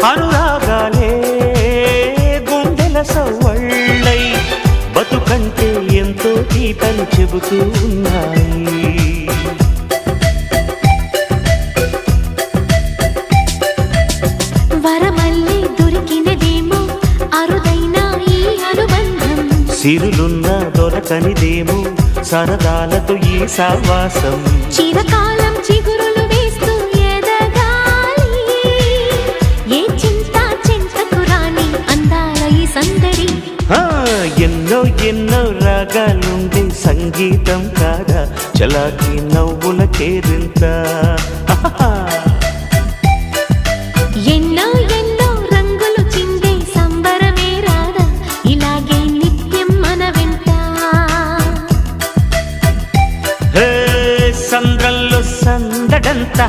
అనురాగాలే గుండెల సవ్వళ్ళై బతుకంటే ఎంతో తీటని చెబుతూ ఉన్నాయి. వరమల్లి దొరికినదేమో అరుదైన ఈ అనుబంధం, సిరులున్న దొరకనిదేమో సరదాలతో ఈ సావాసం. చిరకాలం చిగురులు వేస్తూ ఎదగాలి, ఏ చింత చింతకు రాని అందాల ఈ సందడి. ఎన్నో ఎన్నో రాగాలుండే సంగీతం కాదా చలాకి నవ్వుల కేరింత. ఎన్నో ఎన్నో రంగులు చిందే సంబరమే రాదా ఇలాగే నిత్యం మన వెంట. సంద్రంలో సందడంతా